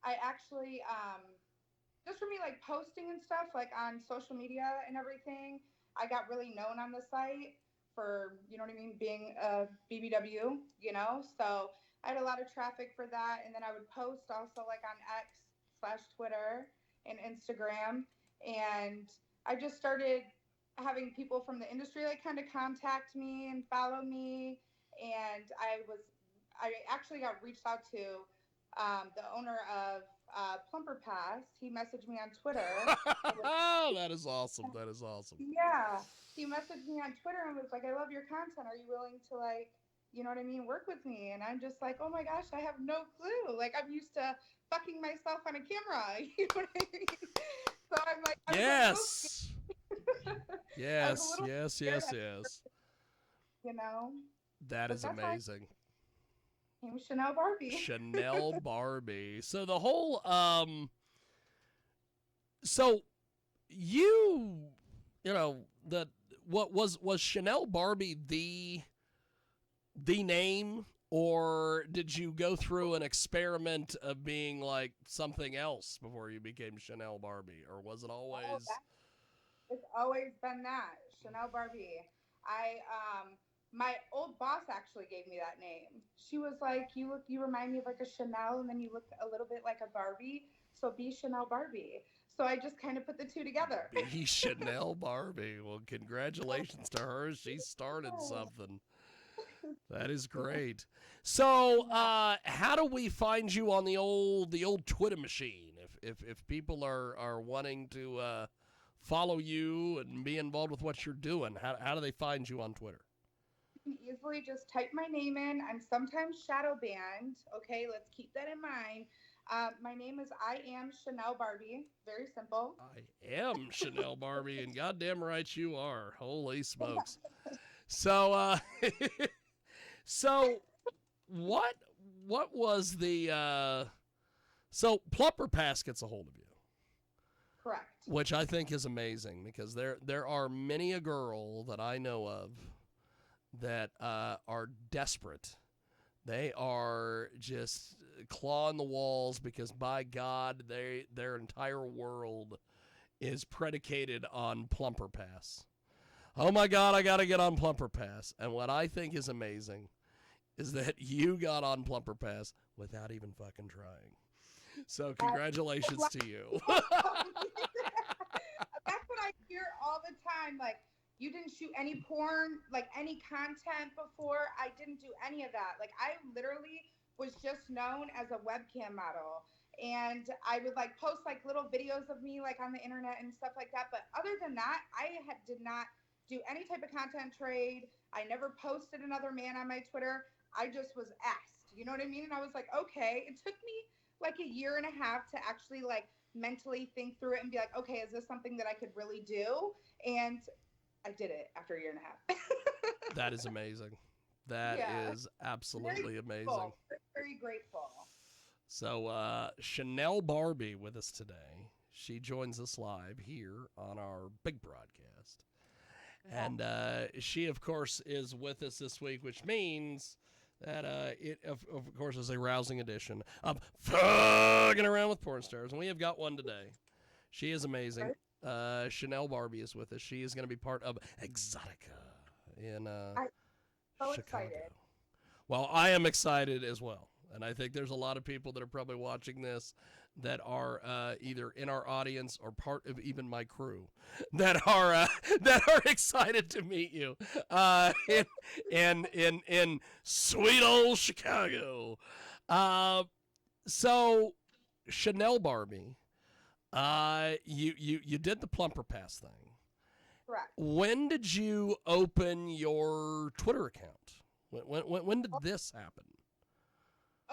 I actually, just for me, like posting and stuff, like on social media and everything, I got really known on the site for, you know what I mean, being a BBW, you know? So I had a lot of traffic for that. And then I would post also like on X/Twitter and Instagram. And I just started having people from the industry like kind of contact me and follow me. And I actually got reached out to the owner of Plumper Pass. He messaged me on Twitter. Oh, that is awesome. That is awesome. Yeah, he messaged me on Twitter and was like, "I love your content. Are you willing to like, you know what I mean, work with me?" And I'm just like, "Oh my gosh, I have no clue. Like I'm used to fucking myself on a camera." You know what I mean? So I'm like, I was a little Yes. scared. I was a Yes, little yes, scared, yes, yes. you know. That But is that's how I amazing. became Chanel Barbie. Chanel Barbie. So the whole so you you know that what was Chanel Barbie the name, or did you go through an experiment of being like something else before you became Chanel Barbie, or was it Oh, always? that it's always been that Chanel Barbie. I my old boss actually gave me that name. She was like, you remind me of like a Chanel, and then you look a little bit like a Barbie, so be Chanel Barbie." So I just kind of put the two together. Be Chanel Barbie. Well, congratulations to her. She started something. That is great. So, Yeah. how do we find you on the old Twitter machine? If people are wanting to follow you and be involved with what you're doing, how do they find you on Twitter? You can easily just type my name in. I'm sometimes shadow banned. Okay, let's keep that in mind. My name is I am Chanel Barbie. Very simple. I am Chanel Barbie, and goddamn right you are. Holy smokes! So, so what was the so Plumper Pass gets a hold of you, Correct. which I think is amazing because there are many a girl that I know of that are desperate. They are just clawing the walls because by God, their entire world is predicated on Plumper Pass. Oh my God, I got to get on Plumper Pass. And what I think is amazing is that you got on Plumper Pass without even fucking trying. So congratulations to you. That's what I hear all the time. Like, you didn't shoot any porn, like any content before. I didn't do any of that. Like, I literally was just known as a webcam model. And I would like post like little videos of me like on the internet and stuff like that. But other than that, did not do any type of content trade. I never posted another man on my Twitter. I just was asked. You know what I mean? And I was like, okay. It took me like a year and a half to actually like mentally think through it and be like, okay, is this something that I could really do? And I did it after a year and a half. That is amazing. That Yeah. is Very absolutely amazing. grateful. Very grateful. So, Chanel Barbie with us today. She joins us live here on our big broadcast. Yeah. And she, of course, is with us this week, which means that it, of course, is a rousing edition of Fucking Around with Porn Stars. And we have got one today. She is amazing. Chanel Barbie is with us. She is going to be part of Exotica in I'm so excited. Chicago. Well, I am excited as well. And I think there's a lot of people that are probably watching this that are either in our audience or part of even my crew that are that are excited to meet you in sweet old Chicago. So Chanel Barbie, you did the Plumper Pass thing. Correct. When did you open your Twitter account? When did this happen?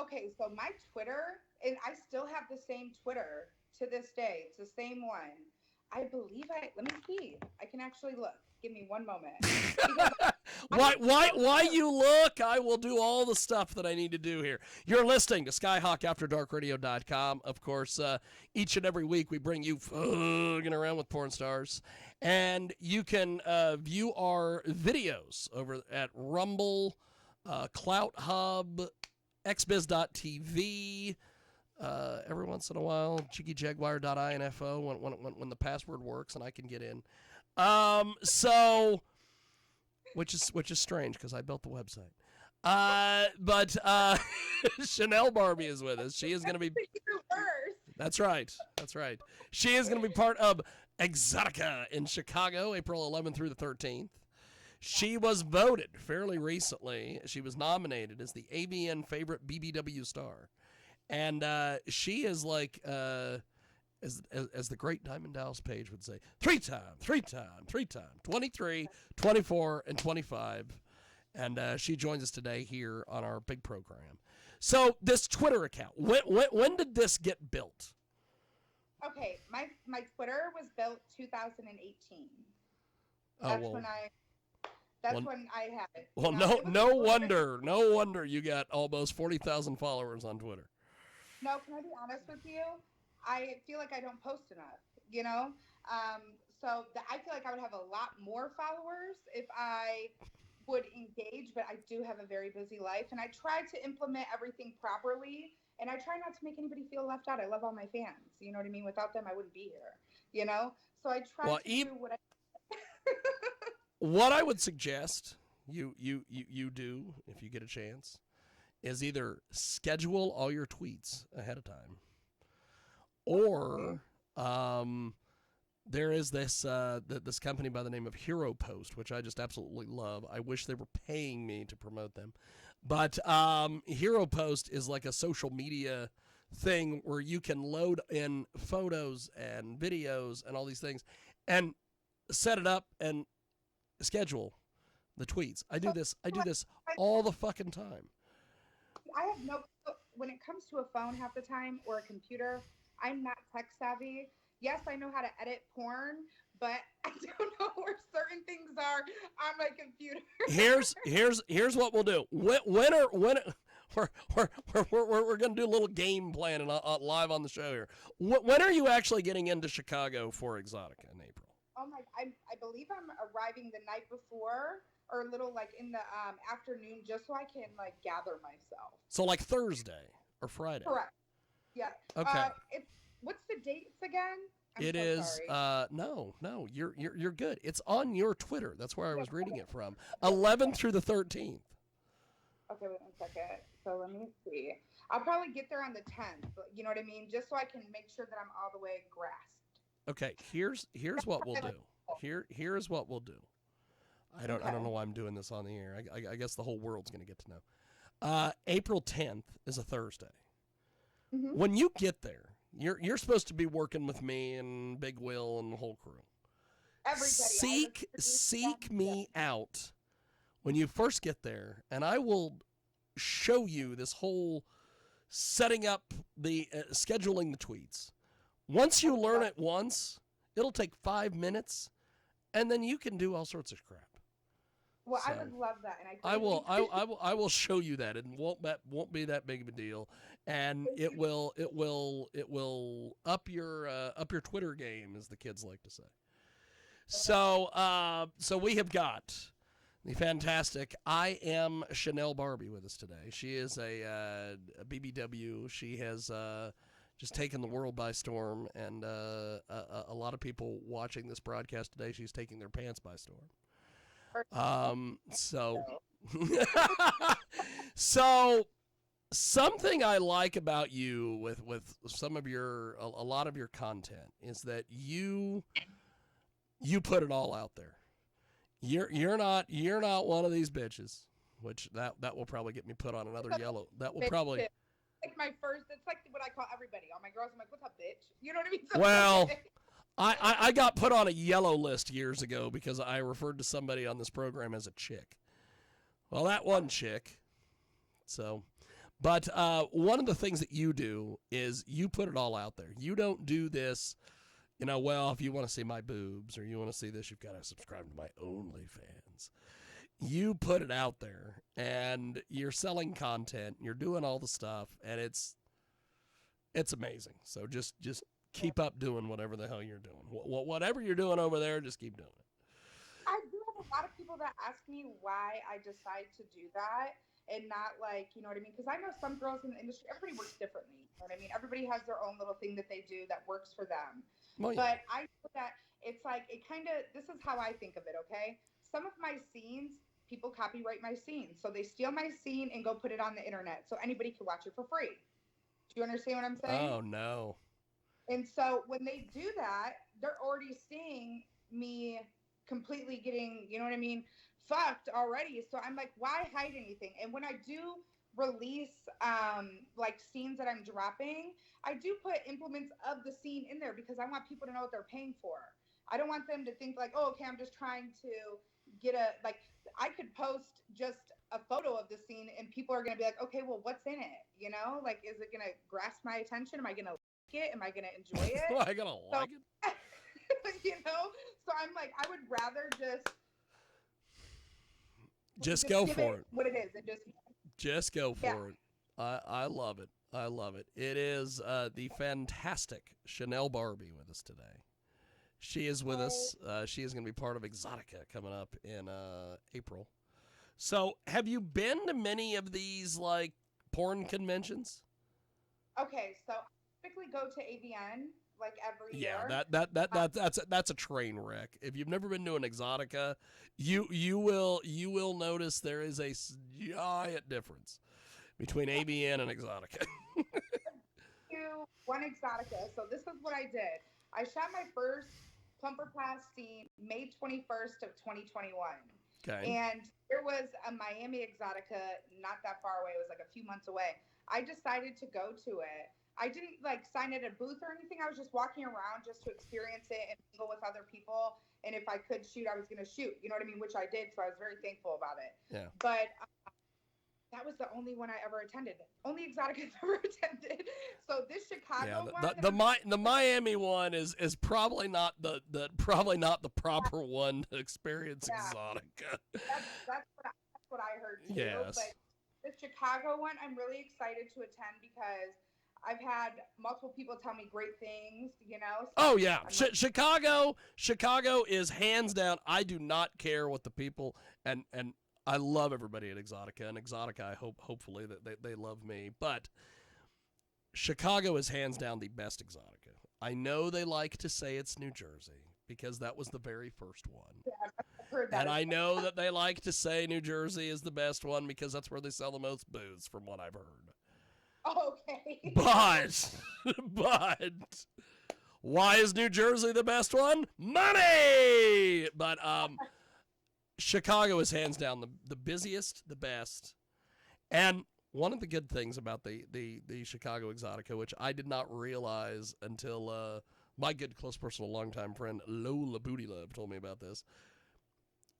Okay, so my Twitter, and I still have the same Twitter to this day. It's the same one. I believe let me see. I can actually look. Give me one moment. Because Why, I why, still why have, you look? I will do all the stuff that I need to do here. You're listening to SkyhawkAfterDarkRadio.com. Of course, each and every week we bring you fucking around with porn stars, and you can view our videos over at Rumble, Clout Hub, XBiz.tv, every once in a while, jiggyjaguar.info when the password works and I can get in. So, which is strange because I built the website. But Chanel Barbie is with us. She is going to be. That's right. That's right. She is going to be part of Exotica in Chicago, April 11th through the 13th. She was voted fairly recently. She was nominated as the AVN favorite BBW star. And she is like, as the great Diamond Dallas Page would say, three time, 23, 24, and 25. And she joins us today here on our big program. So this Twitter account, when did this get built? Okay, my Twitter was built 2018. That's when I had it. Well, no wonder you got almost 40,000 followers on Twitter. No, can I be honest with you? I feel like I don't post enough, you know? So I feel like I would have a lot more followers if I would engage, but I do have a very busy life, and I try to implement everything properly, and I try not to make anybody feel left out. I love all my fans, you know what I mean? Without them, I wouldn't be here, you know? So I try to do what I... What I would suggest you do, if you get a chance, is either schedule all your tweets ahead of time, or there is this this company by the name of Hero Post, which I just absolutely love. I wish they were paying me to promote them. But Hero Post is like a social media thing where you can load in photos and videos and all these things and set it up and schedule the tweets. I do this all the fucking time. I have when it comes to a phone half the time or a computer, I'm not tech savvy. Yes, I know how to edit porn, but I don't know where certain things are on my computer. Here's what we'll do. When we're gonna do a little game plan and live on the show here. When are you actually getting into Chicago for Exotica in April? Oh my! I believe I'm arriving the night before, or a little like in the afternoon, just so I can like gather myself. So like Thursday or Friday. Correct. Yeah. Okay. What's the dates again? It is no, you're good. It's on your Twitter. That's where I was reading it from. 11th through the 13th. Okay, wait 1 second. So let me see. I'll probably get there on the 10th. You know what I mean? Just so I can make sure that I'm all the way grasped. Okay, here's what we'll do. Here's what we'll do. I don't know why I'm doing this on the air. I guess the whole world's going to get to know. April 10th is a Thursday. Mm-hmm. When you get there, you're supposed to be working with me and Big Will and the whole crew. Everybody. Seek me out when you first get there, and I will show you this whole setting up the scheduling the tweets. Once you learn it once, it'll take 5 minutes, and then you can do all sorts of crap. Well, so, I would love that, and I will show you that. It won't be that big of a deal, and it will up your Twitter game, as the kids like to say. So we have got the fantastic I Am Chanel Barbie with us today. She is a BBW. She has just taken the world by storm, and a lot of people watching this broadcast today, she's taking their pants by storm. So something I like about you with some of a lot of your content is that you put it all out there. You're not one of these bitches, which that will probably get me put on another yellow. That will probably like my first. It's like what I call everybody. All my girls, I'm like, what's up, bitch? You know what I mean? So well. I got put on a yellow list years ago because I referred to somebody on this program as a chick. Well, that one chick. So, but one of the things that you do is you put it all out there. You don't do this, well, if you want to see my boobs or you want to see this, you've got to subscribe to my OnlyFans. You put it out there, and you're selling content, you're doing all the stuff, and it's amazing. So just keep up doing whatever the hell you're doing. Whatever you're doing over there, just keep doing it. I do have a lot of people that ask me why I decide to do that. and not like, you know what I mean? Because I know some girls in the industry, everybody works differently. You know what I mean? Everybody has their own little thing that they do that works for them. Well, yeah. But I know that it's like, it kind of, this is how I think of it, okay? Some of my scenes, people copyright my scenes. So they steal my scene and go put it on the internet so anybody can watch it for free. Do you understand what I'm saying? Oh, no. And so when they do that, they're already seeing me completely getting, you know what I mean, fucked already. So I'm like, why hide anything? And when I do release like scenes that I'm dropping, I do put implements of the scene in there because I want people to know what they're paying for. I don't want them to think like, oh, okay, I'm just trying to get a, like, I could post just a photo of the scene and people are going to be like, okay, well, what's in it? You know, like, is it going to grasp my attention? Am I going to like it? Am I going to enjoy it? Am I going to like it? You know, so I'm like, I would rather just go for it. What it is, and just go for it. I love it. I love it. It is the fantastic Chantel Barbie with us today. She is with us. She is going to be part of Exotica coming up in April. So, have you been to many of these like porn conventions? Okay, so I typically go to AVN like every year. Yeah, that's a train wreck. If you've never been to an Exotica, you will notice there is a giant difference between AVN and Exotica. One Exotica. So this is what I did. I shot my first Plumper Pass scene May 21st of 2021. Okay. And there was a Miami Exotica not that far away. It was like a few months away. I decided to go to it. I didn't like sign at a booth or anything. I was just walking around just to experience it and mingle with other people. And if I could shoot, I was going to shoot. You know what I mean? Which I did. So I was very thankful about it. Yeah. But that was the only one I ever attended. Only Exotica I've ever attended. So this Chicago one, the Miami one is probably not the proper one to experience Exotica. That's what I heard too. Yes. But the Chicago one, I'm really excited to attend because I've had multiple people tell me great things. You know. So oh yeah, Chicago is hands down. I do not care what the people and. I love everybody at Exotica, and Exotica, I hopefully that they love me. But Chicago is hands down the best Exotica. I know they like to say it's New Jersey because that was the very first one. Yeah, I've heard that. And I know that they like to say New Jersey is the best one because that's where they sell the most booze, from what I've heard. Okay. But why is New Jersey the best one? Money! But Chicago is hands down the busiest, the best. And one of the good things about the Chicago Exotica, which I did not realize until my good close personal longtime friend Lola Booty Love told me about this.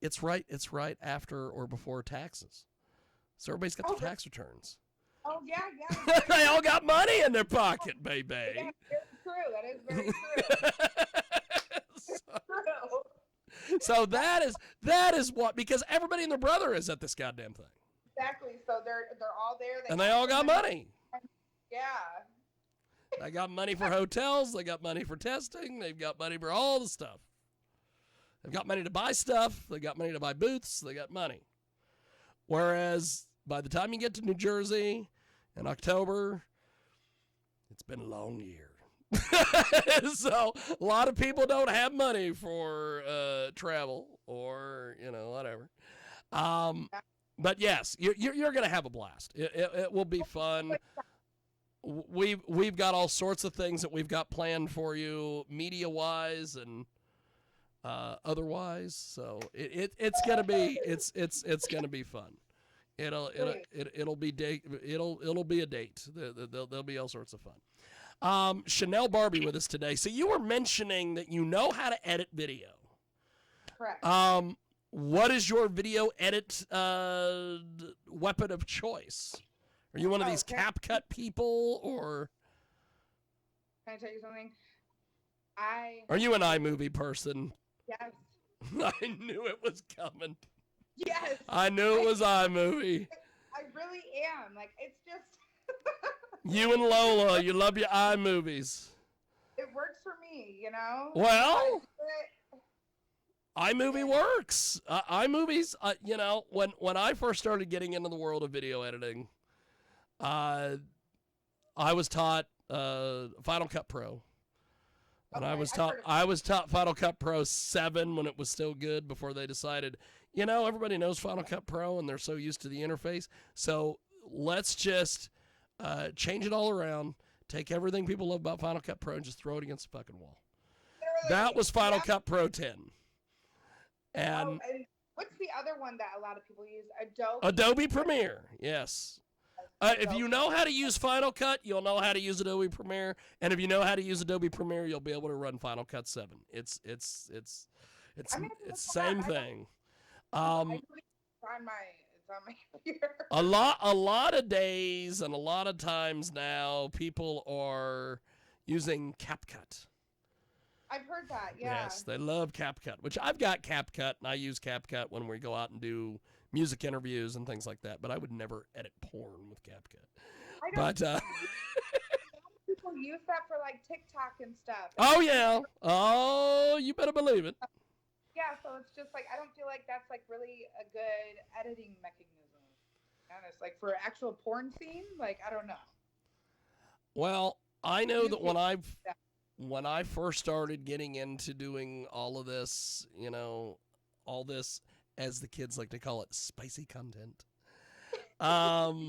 It's right after or before taxes. So everybody's got their tax returns. Oh, yeah. They all got money in their pocket, baby. Yeah, it's true. That is very true. It's true. So that is what, because everybody and their brother is at this goddamn thing. Exactly. So they're all there. And they all got money. Yeah. They got money for hotels. They got money for testing. They've got money for all the stuff. They've got money to buy stuff. They got money to buy booths. They got money. Whereas by the time you get to New Jersey in October, it's been a long year. So a lot of people don't have money for travel or whatever. But yes, you're gonna have a blast. It will be fun. We've got all sorts of things that we've got planned for you, media wise and otherwise. So it's gonna be fun. It'll be a date. There'll be all sorts of fun. Chantel Barbie with us today. So you were mentioning that you know how to edit video. Correct. What is your video edit weapon of choice? Are you one of these CapCut people, or can I tell you something? Are you an iMovie person? Yes. I knew it was coming. Yes. I knew it was iMovie. I really am. Like, it's just... You and Lola, you love your iMovies. It works for me, you know? Well, iMovie works. iMovies, you know, when I first started getting into the world of video editing, I was taught Final Cut Pro. And Okay, I was taught Final Cut Pro 7 when it was still good before they decided, you know, everybody knows Final Cut Pro and they're so used to the interface. So let's just change it all around, take everything people love about Final Cut Pro and just throw it against the fucking wall. That was Final Cut Pro 10. And what's the other one that a lot of people use? Adobe Premiere, yes. If you know how to use Final Cut, you'll know how to use Adobe Premiere, and if you know how to use Adobe Premiere, you'll be able to run Final Cut 7. It's same thing. It's on my computer. A lot of days and a lot of times now, people are using CapCut. I've heard that. Yeah. Yes, they love CapCut, which I've got CapCut, and I use CapCut when we go out and do music interviews and things like that, but I would never edit porn with CapCut. People use that for like TikTok and stuff. Oh yeah. Oh, you better believe it. Yeah, so it's just like I don't feel like that's like really a good editing mechanism. Honest, like for actual porn scene, like I don't know. Well, I know that when I first started getting into doing all of this, you know, all this, as the kids like to call it, spicy content. I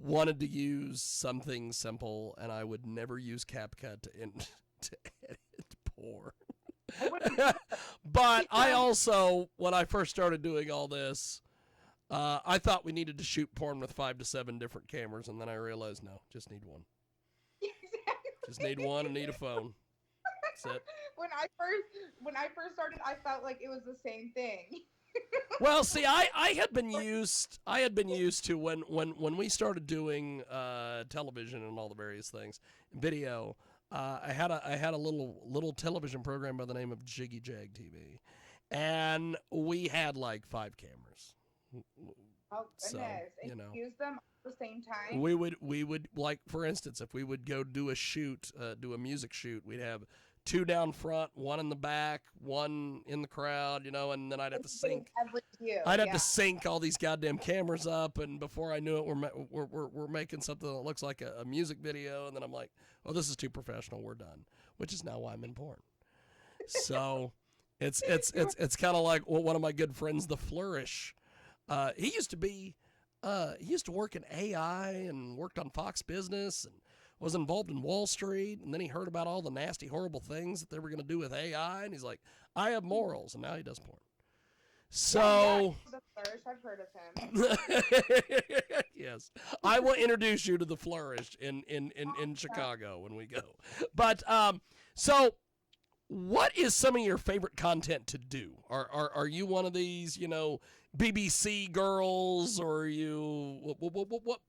wanted to use something simple, and I would never use CapCut to edit porn. But I also, when I first started doing all this, I thought we needed to shoot porn with 5 to 7 different cameras, and then I realized, no, just need one. Exactly. Just need one and need a phone. That's it. When I first started, I felt like it was the same thing. Well, see, I had been used to when we started doing television and all the various things, video. I had a little television program by the name of Jiggy Jag TV, and we had like 5 cameras. Oh goodness! So, and you know, use them at the same time. we would like, for instance, if we would go do a shoot, do a music shoot, we'd have 2 down front, 1 in the back, 1 in the crowd, you know, and then I'd have to sync. I'd have to sync all these goddamn cameras up, and before I knew it, we're making something that looks like a music video, and then I'm like, oh, this is too professional, we're done. Which is now why I'm in porn. So it's kind of like one of my good friends, the Flourish. He used to work in AI and worked on Fox Business and was involved in Wall Street, and then he heard about all the nasty, horrible things that they were going to do with AI, and he's like, I have morals, and now he does porn. So, I've heard of him. Yes, I will introduce you to the Flourish in Chicago when we go. But so, what is some of your favorite content to do? Are you one of these, you know, BBC girls, or are you what?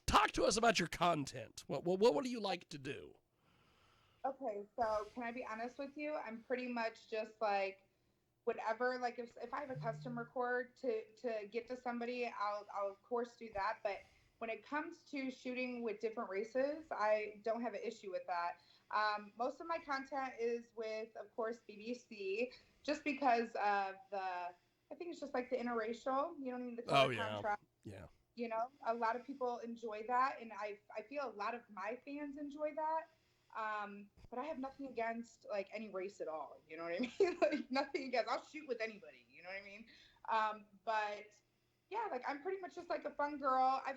Talk to us about your content. What do you like to do? Okay, so can I be honest with you? I'm pretty much just like whatever. Like if I have a custom record to get to somebody, I'll of course do that. But when it comes to shooting with different races, I don't have an issue with that. Most of my content is with, of course, BBC, just because of I think it's just like the interracial. You don't need the color contrast. Yeah. You know, a lot of people enjoy that, and I feel a lot of my fans enjoy that. But I have nothing against like any race at all. You know what I mean? Like nothing against. I'll shoot with anybody. You know what I mean? But yeah, like I'm pretty much just like a fun girl. I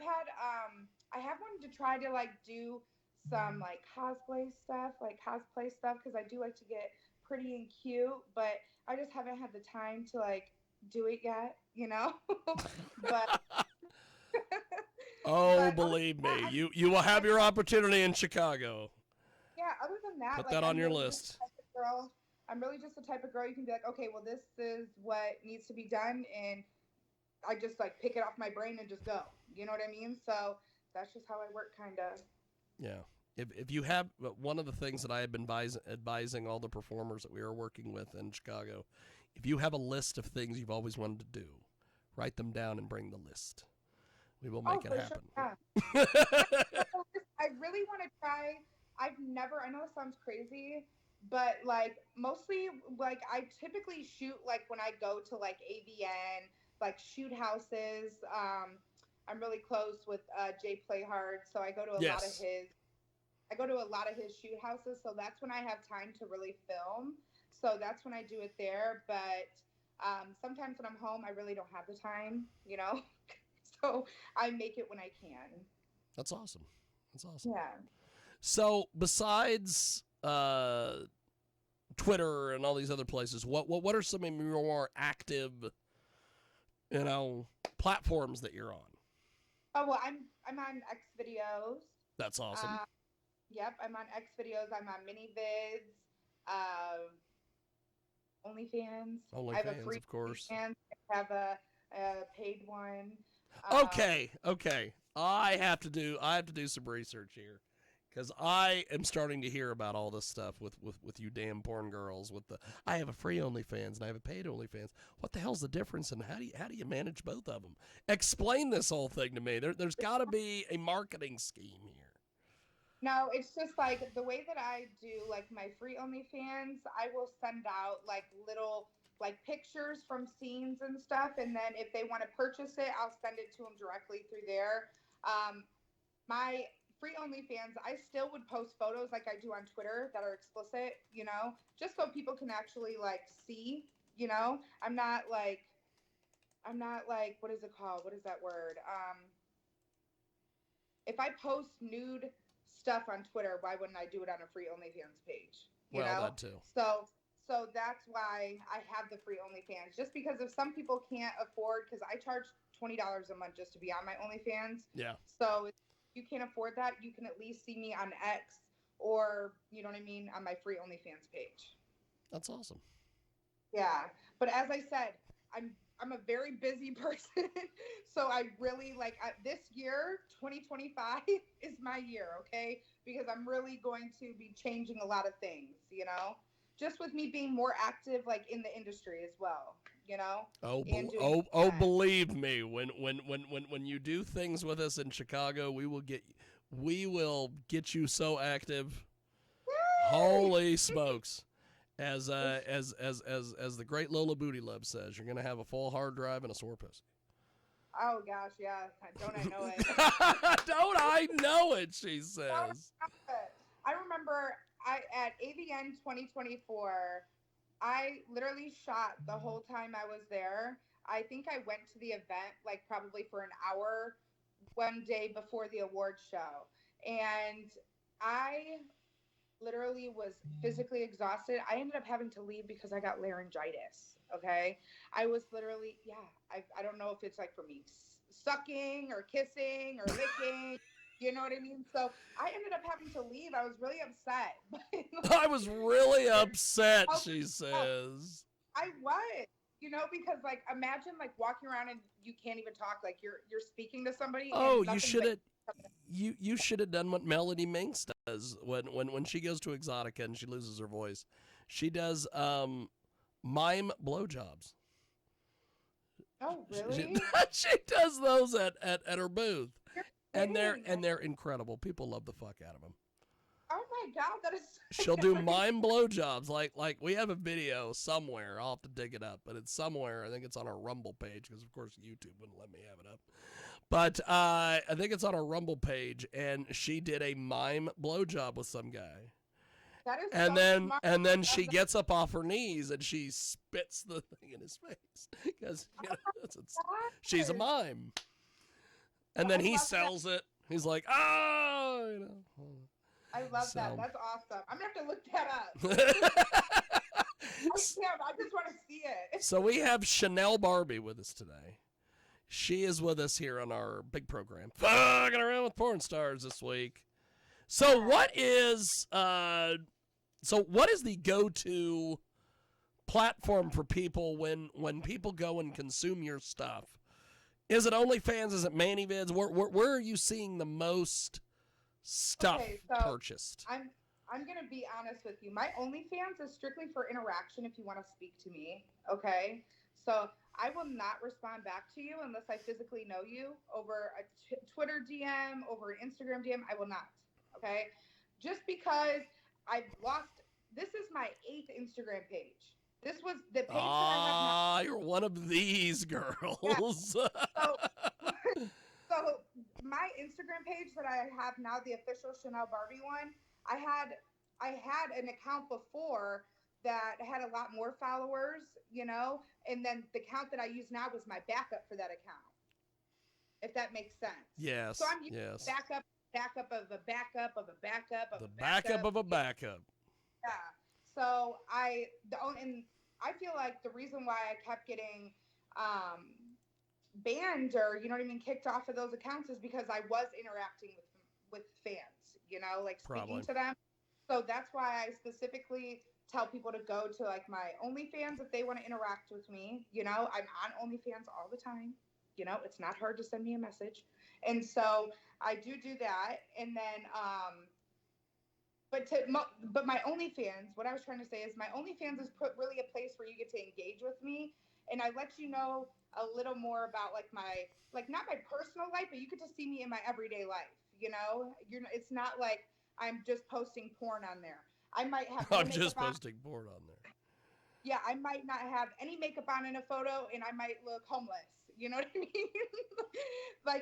have wanted to try to like do some like cosplay stuff because I do like to get pretty and cute, but I just haven't had the time to like do it yet. You know, but. Oh, believe me, you will have your opportunity in Chicago. Yeah, other than that, put that on your list. I'm really just the type of girl you can be like, okay, well, this is what needs to be done, and I just like pick it off my brain and just go. You know what I mean? So that's just how I work, kind of. Yeah. If you have, one of the things that I have been advising all the performers that we are working with in Chicago, if you have a list of things you've always wanted to do, write them down and bring the list. We will make it happen. Sure, yeah. I really want to try. I know this sounds crazy, but like mostly like I typically shoot like when I go to like AVN, like shoot houses. I'm really close with Jay Playhard, so Yes. I go to a lot of his shoot houses, so that's when I have time to really film. So that's when I do it there. But sometimes when I'm home, I really don't have the time, you know. So I make it when I can. That's awesome. That's awesome. Yeah. So besides Twitter and all these other places, what are some of your more active, you know, platforms that you're on? Oh well, I'm on X videos. That's awesome. Uh, yep, I'm on X videos. I'm on mini vids. Um, OnlyFans. I have a OnlyFans, free of course. OnlyFans. I have a paid one. Okay, okay. I have to do some research here because I am starting to hear about all this stuff with you damn porn girls. With the I have a free OnlyFans and I have a paid OnlyFans. What the hell's the difference and how do you manage both of them? Explain this whole thing to me. There's got to be a marketing scheme here. No, it's just like the way that I do like my free OnlyFans, I will send out like little like pictures from scenes and stuff, and then if they want to purchase it, I'll send it to them directly through there. My free OnlyFans, I still would post photos like I do on Twitter that are explicit, you know, just so people can actually like see, you know. I'm not like what is it called? What is that word? If I post nude stuff on Twitter, why wouldn't I do it on a free OnlyFans page? You Well, know? that too. So that's why I have the free OnlyFans. Just because if some people can't afford, because I charge $20 a month just to be on my OnlyFans. Yeah, So if you can't afford that, you can at least see me on X or you know what I mean, on my free OnlyFans page. that's awesome. Yeah. But as I said, I'm a very busy person. So I really like this year, 2025 is my year, okay? Because I'm really going to be changing a lot of things, you know? Just with me being more active like in the industry as well, you know? And doing content. Believe me, when you do things with us in Chicago, we will get you so active. Yay! Holy smokes! It's As the great Lola Booty Love says, you're gonna have a full hard drive and a sore pussy. oh gosh, yeah. Don't I know it? Don't I know it? She Don't says. I know it? I remember I at AVN 2024 I literally shot the whole time I was there. I think I went to the event like probably for an hour one day before the award show. And I literally was physically exhausted. I ended up having to leave because I got laryngitis. Okay. I was literally, yeah, I don't know if it's like for me sucking or kissing or licking. You know what I mean? So I ended up having to leave. I was really upset. But I was really upset. like, She oh, says. I was, you know, because like imagine like walking around and you can't even talk, like you're speaking to somebody Oh, and nothing's like you should have done what Melody Minx does when she goes to Exotica and she loses her voice. She does mime blowjobs. oh She, really? she does those at her booth, You're and kidding. they're incredible. People love the fuck out of them. Oh my god, that is She'll do mime blowjobs. Like we have a video somewhere. I'll have to dig it up, but it's somewhere. I think it's on our Rumble page because of course YouTube wouldn't let me have it up. But I think it's on our Rumble page, and she did a mime blowjob with some guy. that is And so then smart and then of she the gets up off her knees and she spits the thing in his face because she's a gosh. mime. And then I he love that. sells it. He's like, oh, you know. I love that. So That's awesome. I'm gonna have to look that up. I can't. I just want to see it. so we have Chanel Barbie with us today. She is with us here on our big program, Fucking Around with Porn Stars this week. So what is the go-to platform for people when people go and consume your stuff? Is it OnlyFans? Is it ManyVids? Where are you seeing the most stuff Okay, so purchased? I'm gonna be honest with you. My OnlyFans is strictly for interaction. If you want to speak to me, okay. So I will not respond back to you unless I physically know you over a Twitter DM, over an Instagram DM. I will not. Okay, just because I've lost. this is my 8th Instagram page. This was the page that I have now. Ah, you're one of these girls. Yeah. So, so my Instagram page that I have now, the official Chanel Barbie one, I had an account before that had a lot more followers, and then the account that I use now was my backup for that account, if that makes sense. Yes. So I'm using yes. backup of a backup of a backup of The a backup. backup of a backup. Yeah. So and I feel like the reason why I kept getting banned, or kicked off of those accounts, is because I was interacting with fans, like speaking Probably. to them. So that's why I specifically tell people to go to like my OnlyFans if they want to interact with me. I'm on OnlyFans all the time. It's not hard to send me a message. And so I do that. And then but my OnlyFans, what I was trying to say is my OnlyFans is really a place where you get to engage with me, and I let you know a little more about like not my personal life, but you get to see me in my everyday life. It's not like I'm just posting porn on there. I might have. I'm just posting porn on there. Yeah, I might not have any makeup on in a photo, and I might look homeless. You know what I mean?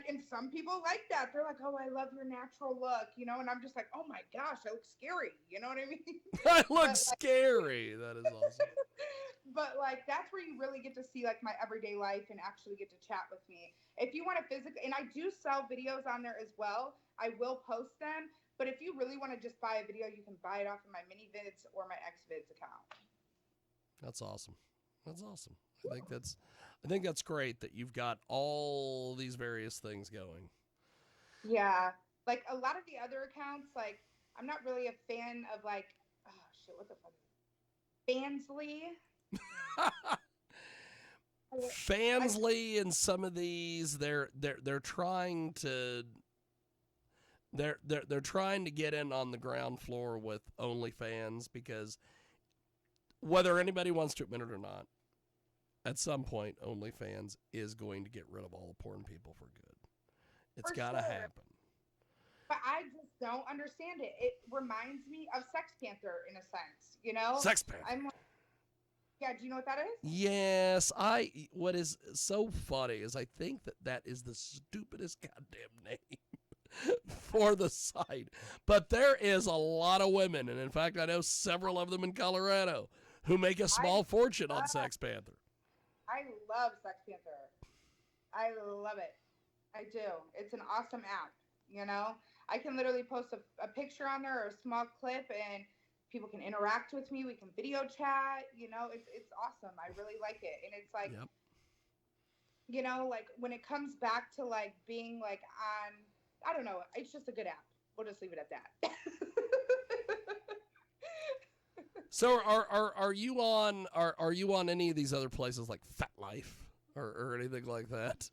And some people like that. They're like, "Oh, I love your natural look," and I'm just like, "Oh my gosh, I look scary." You know what I mean? I look scary. That is awesome. But that's where you really get to see like my everyday life and actually get to chat with me. If you want to physically, and I do sell videos on there as well. I will post them. But if you really want to just buy a video, you can buy it off of my MiniVids or my XVids account. That's awesome. That's awesome. I think that's great that you've got all these various things going. Yeah. Like a lot of the other accounts, like I'm not really a fan of what the fuck is it? Fansly. Fansly and some of these they're trying to they're trying to get in on the ground floor with OnlyFans, because whether anybody wants to admit it or not, at some point OnlyFans is going to get rid of all the porn people for good. It's got to happen. But I just don't understand it. It reminds me of Sex Panther in a sense, Sex Panther. Yeah, do you know what that is? Yes, what is so funny is I think that is the stupidest goddamn name for the site. But there is a lot of women, and in fact I know several of them in Colorado, who make a small fortune on Sex Panther. I love Sex Panther. I love it. I do. It's an awesome app, I can literally post a picture on there or a small clip, and people can interact with me. We can video chat. It's awesome. I really like it. And it's like, yep. When it comes back to being on, I don't know. It's just a good app. We'll just leave it at that. So are you on any of these other places like FetLife or anything like that?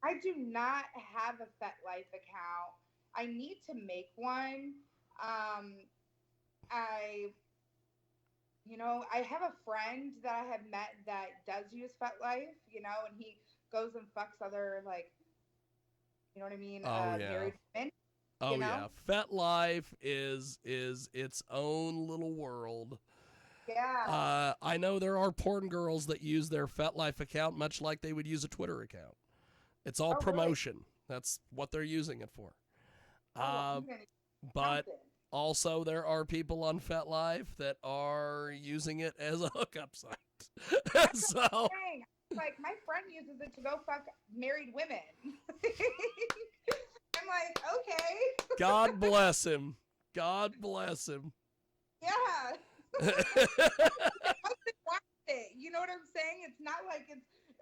I do not have a FetLife account. I need to make one. I have a friend that I have met that does use FetLife, and he goes and fucks other you know what I mean? Married women. Oh yeah, FetLife is its own little world. Yeah. I know there are porn girls that use their FetLife account much like they would use a Twitter account. It's all promotion. Really? That's what they're using it for. But also there are people on FetLife that are using it as a hookup site. So my friend uses it to go fuck married women. I'm like, okay. God bless him. God bless him. Yeah. You know what I'm saying? It's not like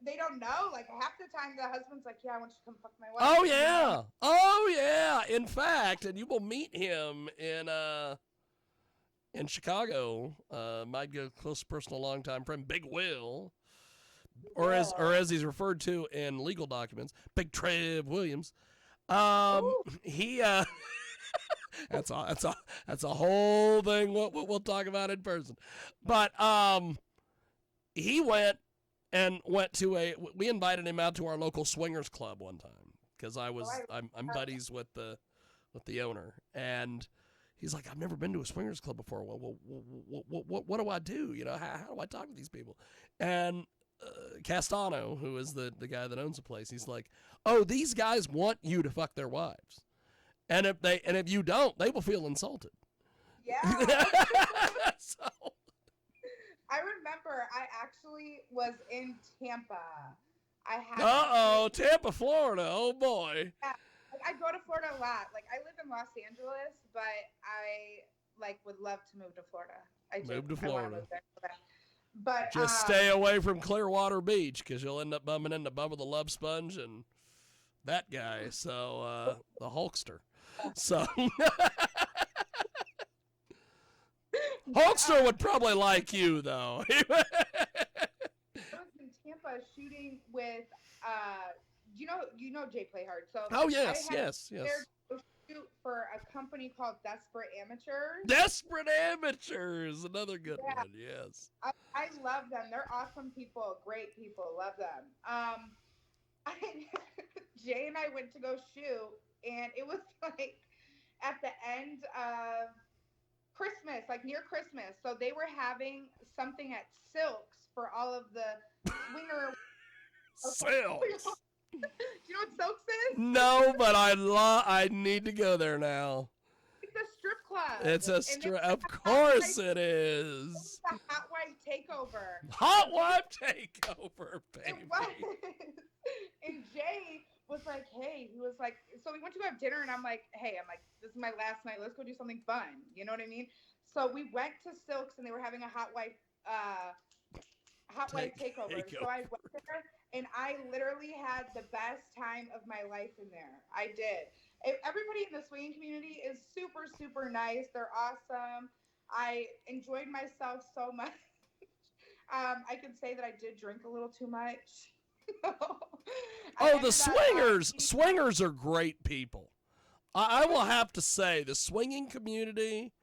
they don't know. Half the time the husband's like, yeah, I want you to come fuck my wife. Oh yeah. Oh yeah. In fact, and you will meet him in Chicago. My close personal longtime friend, Big Will. Or as he's referred to in legal documents, Big Trev Williams. He that's a whole thing we'll talk about in person. But he went to we invited him out to our local swingers club one time because I'm buddies with the owner, and he's like, I've never been to a swingers club before. Well, what do I do? You know, how do I talk to these people? And Castano, who is the guy that owns the place, he's like, oh, these guys want you to fuck their wives, and if you don't, they will feel insulted. Yeah. So. I remember I actually was in Tampa. I had Tampa, Florida. Oh boy. Yeah, like, I go to Florida a lot. Like I live in Los Angeles, but I would love to move to Florida. Move to Florida. But just stay away from Clearwater Beach because you'll end up bumping into Bubba the Love Sponge and that guy. So the Hulkster. So Hulkster would probably like you though. I was in Tampa shooting with you know Jay Playhard. So yes. To shoot for a company called Desperate Amateurs. Desperate Amateurs, another good one. Yes. I love them. They're awesome people, great people. Love them. Jay and I went to go shoot, and it was like at the end of Christmas, like near Christmas. So they were having something at Silks for all of the swinger. Silks. Do you know what Silks is? No, but I need to go there now. It's a strip club. It's a strip. Of course it is. It's a hot wife takeover. Hot wife takeover, baby. And Jay was like, hey, he was like, so we went to have dinner, and I'm like, this is my last night. Let's go do something fun. You know what I mean? So we went to Silks, and they were having a hot wife takeover. So I went there, and I literally had the best time of my life in there. I did. Everybody in the swinging community is super, super nice. They're awesome. I enjoyed myself so much. I could say that I did drink a little too much. The swingers are great people. I will have to say the swinging community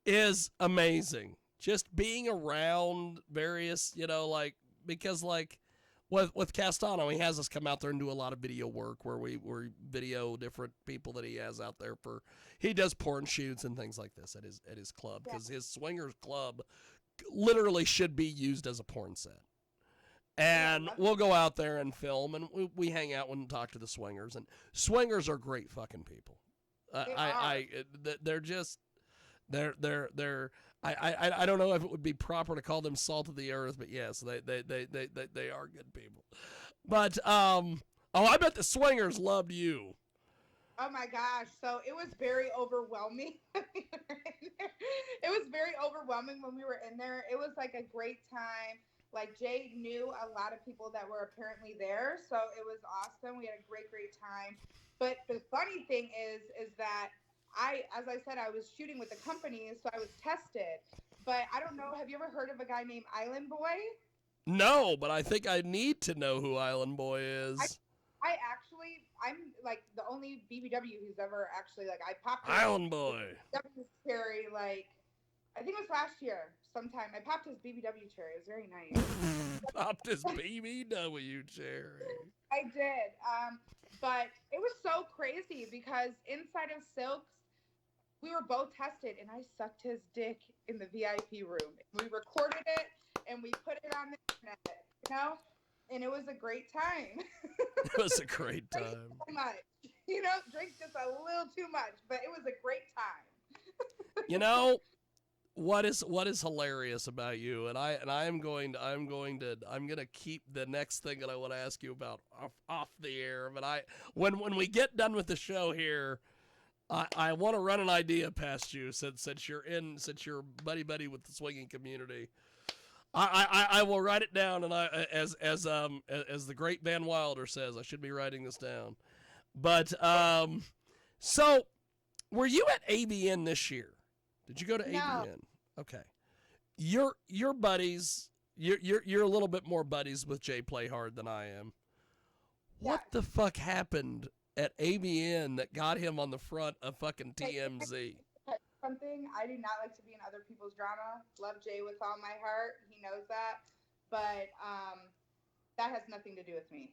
is amazing. Just being around various, because with Castano, he has us come out there and do a lot of video work where we video different people that he has out there he does porn shoots and things like this at his club, because his swingers club literally should be used as a porn set. And we'll go out there and film, and we hang out and talk to the swingers, and swingers are great fucking people. They're just I don't know if it would be proper to call them salt of the earth, but yes, they are good people. But I bet the swingers loved you. Oh my gosh. So it was very overwhelming. It was very overwhelming when we were in there. It was like a great time. Like Jay knew a lot of people that were apparently there. So it was awesome. We had a great time. But the funny thing is that as I said, I was shooting with the company, so I was tested. But I don't know. Have you ever heard of a guy named Island Boy? No, but I think I need to know who Island Boy is. I'm like the only BBW who's ever actually I popped Island Boy. Cherry, I think it was last year sometime. I popped his BBW cherry. It was very nice. Popped his BBW cherry. I did. But it was so crazy because inside of Silks, we were both tested, and I sucked his dick in the VIP room. We recorded it, and we put it on the internet, and it was a great time. It was a great time. So much. Drink just a little too much, but it was a great time. What is hilarious about you, and I'm gonna keep the next thing that I want to ask you about off the air. But when we get done with the show here, I want to run an idea past you since you're buddy with the swinging community. I will write it down, and as the great Van Wilder says, I should be writing this down. But so were you at ABN this year? Did you go to ABN? Okay. You're buddies. You're a little bit more buddies with Jay Playhard than I am. What the fuck happened at ABN that got him on the front of fucking TMZ? Something, I do not like to be in other people's drama. Love Jay with all my heart. He knows that. But that has nothing to do with me.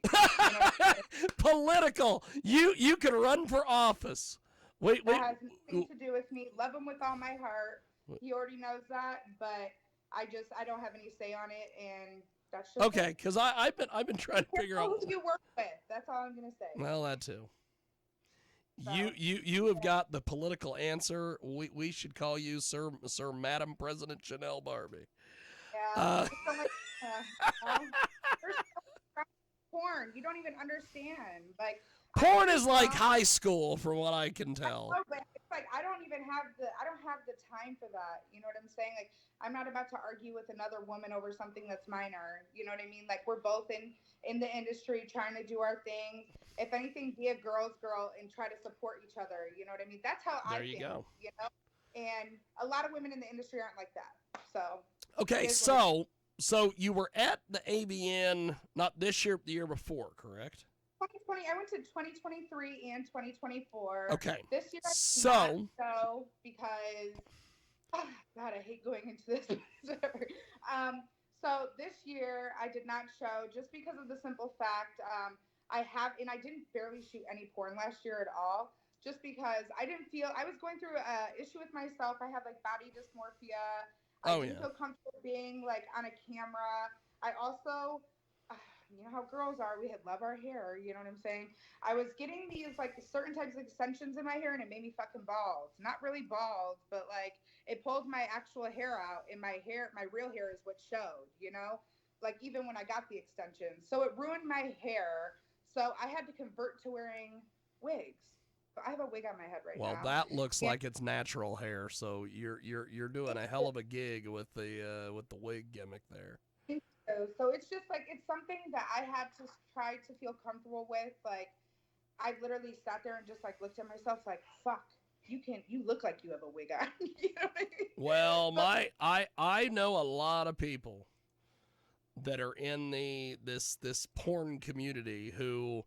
Political. You could run for office Wait, That wait. has nothing to do with me. Love him with all my heart. He already knows that, but I don't have any say on it, and that's just Okay, it. because I've been trying Be to figure out. careful who you work with. That's all I'm gonna say. Well, that too. So You have got the political answer. We should call you Sir Madam President Chanel Barbie. yeah, Uh, just don't like. There's so much porn. You don't even understand. Like I Porn see is like drama. high school, from what I can tell. Oh, but it's like I don't have the time for that. You know what I'm saying? Like I'm not about to argue with another woman over something that's minor. You know what I mean? Like we're both in the industry trying to do our thing. If anything, be a girl's girl and try to support each other. You know what I mean? That's how I There you think. go. You know, and a lot of women in the industry aren't like that. So it Okay, is what it is. so you were at the AVN not this year, but the year before, correct? 2020, I went to 2023 and 2024. Okay, This year I did not so go because God, I hate going into this. So this year I did not show just because of the simple fact and I didn't barely shoot any porn last year at all. Just because I didn't feel I was going through a issue with myself. I had like body dysmorphia. I oh didn't yeah, feel comfortable being like on a camera. I also you know how girls are. We had love our hair. You know what I'm saying? I was getting these like certain types of extensions in my hair, and it made me fucking bald. Not really bald, but like it pulled my actual hair out, and my real hair is what showed. You know, like even when I got the extensions, so it ruined my hair. So I had to convert to wearing wigs. So I have a wig on my head right well now. that looks Yeah. like it's natural hair. So you're doing a hell of a gig with the wig gimmick there. So it's just like it's something that I had to try to feel comfortable with. Like I literally sat there and just like looked at myself like, fuck, you look like you have a wig on. You know what I mean? Well, But I know a lot of people that are in this porn community who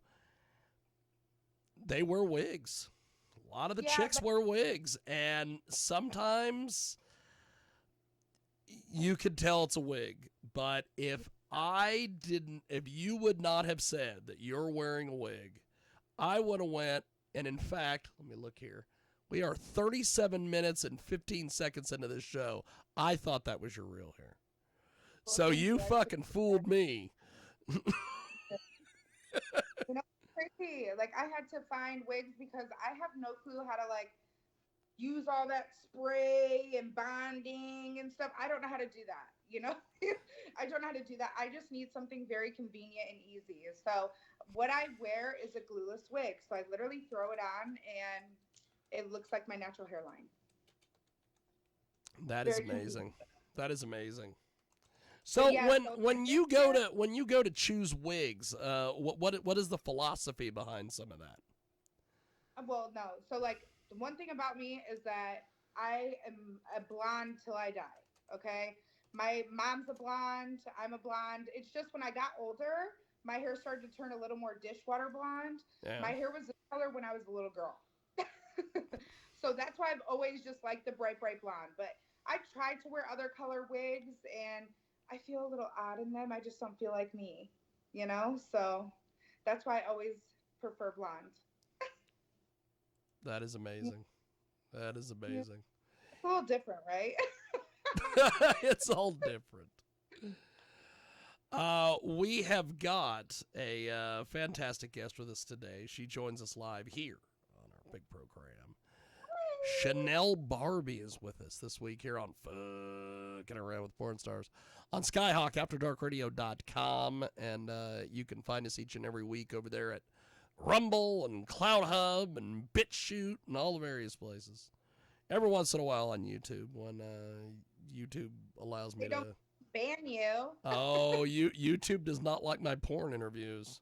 they wear wigs. A lot of the yeah, chicks wear wigs, and sometimes you could tell it's a wig. But if you would not have said that you're wearing a wig, I would have went. And in fact, let me look here. We are 37 minutes and 15 seconds into this show. I thought that was your real hair. So you fucking fooled me. you know, crazy. Like I had to find wigs because I have no clue how to like use all that spray and bonding and stuff. I don't know how to do that, you know? I don't know how to do that. I just need something very convenient and easy. So what I wear is a glueless wig. So I literally throw it on and it looks like my natural hairline. That is Very amazing. convenient. That is amazing. But So yeah, when so when this you go year, to when you go to choose wigs, what is the philosophy behind some of that? well, no. So like the one thing about me is that I am a blonde till I die. Okay. My mom's a blonde. I'm a blonde. It's just when I got older, my hair started to turn a little more dishwater blonde. Yeah. My hair was this color when I was a little girl. So that's why I've always just liked the bright, bright blonde. But I've tried to wear other color wigs and I feel a little odd in them. I just don't feel like me, you know? So that's why I always prefer blonde. That is amazing. That is Yeah. amazing. It's a little different, right? It's all different. We have got a fantastic guest with us today. She joins us live here on our big program. Chanel Barbie is with us this week here on Fucking Around with Porn Stars on Skyhawk, AfterDarkRadio.com. And you can find us each and every week over there at Rumble and Cloud Hub and BitChute and all the various places. Every once in a while on YouTube when YouTube allows me They don't to. ban you. Oh, YouTube does not like my porn interviews.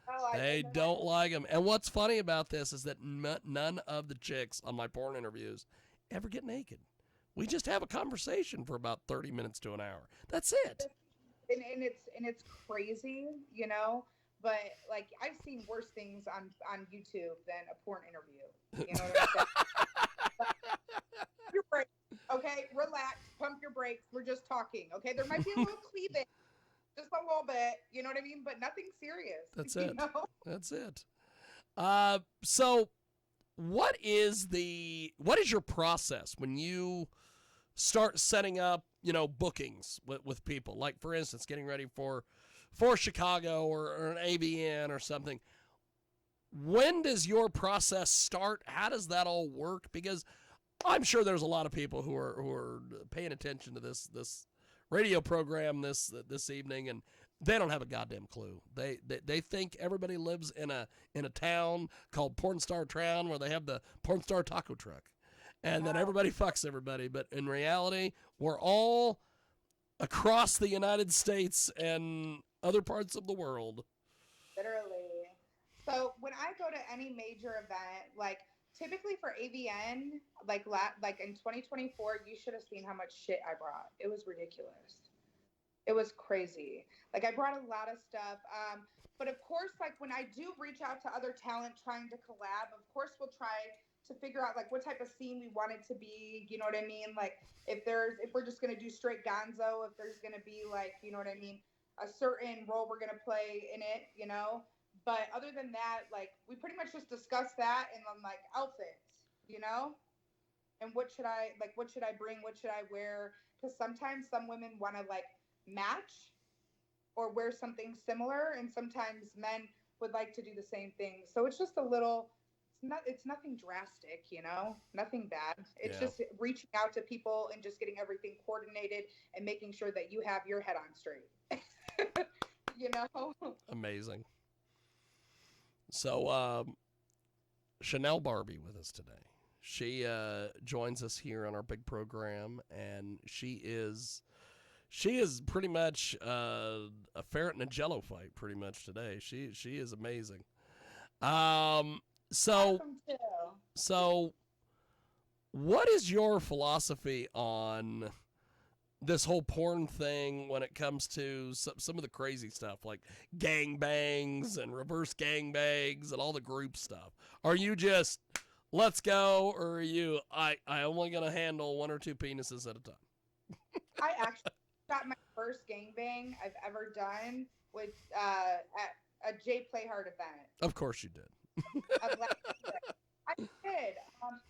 Oh, They don't like them. And what's funny about this is that none of the chicks on my porn interviews ever get naked. We just have a conversation for about 30 minutes to an hour. That's it. and it's crazy, you know. But like I've seen worse things on YouTube than a porn interview. You know what I'm saying? Your brakes, okay? Relax, pump your brakes. We're just talking, okay? There might be a little cleavage, just a little bit. You know what I mean? But nothing serious. That's You it. know? That's it. So what is your process when you start setting up, bookings with people? Like, for instance, getting ready for Chicago or an AVN or something. When does your process start? How does that all work? Because I'm sure there's a lot of people who are paying attention to this radio program this evening, and they don't have a goddamn clue. They think everybody lives in a town called Porn Star Town where they have the Porn Star taco truck, and then everybody fucks everybody. But in reality, we're all across the United States and other parts of the world. Literally. So when I go to any major event, like typically for AVN, like in 2024, you should have seen how much shit I brought. It was ridiculous. It was crazy. Like, I brought a lot of stuff. But of course, like when I do reach out to other talent trying to collab, of course we'll try to figure out like what type of scene we want it to be. You know what I mean? Like if we're just gonna do straight gonzo, if there's gonna be like, you know what I mean, a certain role we're gonna play in it, But other than that, like we pretty much just discuss that and then like outfits, and what should I bring? What should I wear? Because sometimes some women want to like match or wear something similar, and sometimes men would like to do the same thing. So it's just it's nothing drastic, nothing bad. It's just reaching out to people and just getting everything coordinated and making sure that you have your head on straight. Amazing. So, Chantel Barbie with us today. She joins us here on our big program, and she is pretty much a ferret in a jello fight pretty much today. She is amazing. So what is your philosophy on this whole porn thing when it comes to some of the crazy stuff like gangbangs and reverse gangbangs and all the group stuff? Are you just let's go, or are you I only gonna handle one or two penises at a time? I actually got my first gangbang I've ever done with at a J Playhard event. Of course you did. I did.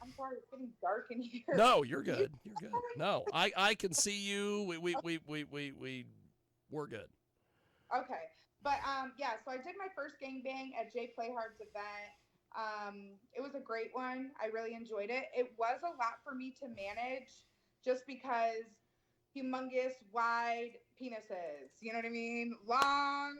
I'm sorry, it's getting dark in here. No, you're good. You're good. No, I can see you. We're good. Okay, but yeah. So I did my first gangbang at J Playhard's event. It was a great one. I really enjoyed it. It was a lot for me to manage, just because humongous, wide penises. You know what I mean? Long,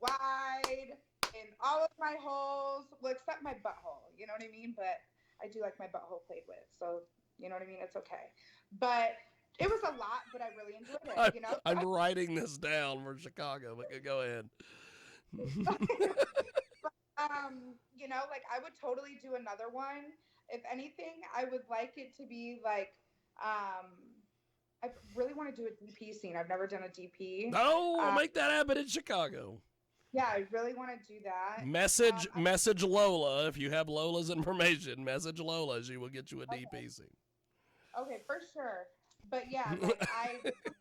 wide. In all of my holes, well, except my butthole, you know what I mean? But I do like my butthole played with, so you know what I mean? It's okay. But it was a lot, but I really enjoyed it, I'm writing this down for Chicago, but go ahead. But, like I would totally do another one. If anything, I would like it to be like, I really want to do a DP scene. I've never done a DP. No, I'll make that happen in Chicago. Yeah, I really want to do that. Message Lola. If you have Lola's information, message Lola. She will get you a DP scene. Okay, for sure. But yeah, like I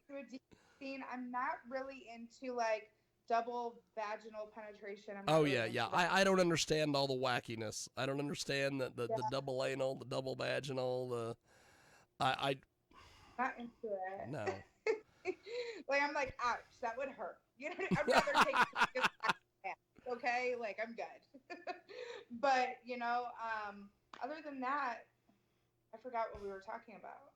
do a DP scene. I'm not really into like double vaginal penetration. I don't understand all the wackiness. I don't understand the double anal, the double vaginal. I not into it. No. Like I'm like, ouch, that would hurt. I'd rather take it. Okay, like I'm good. But other than that, I forgot what we were talking about.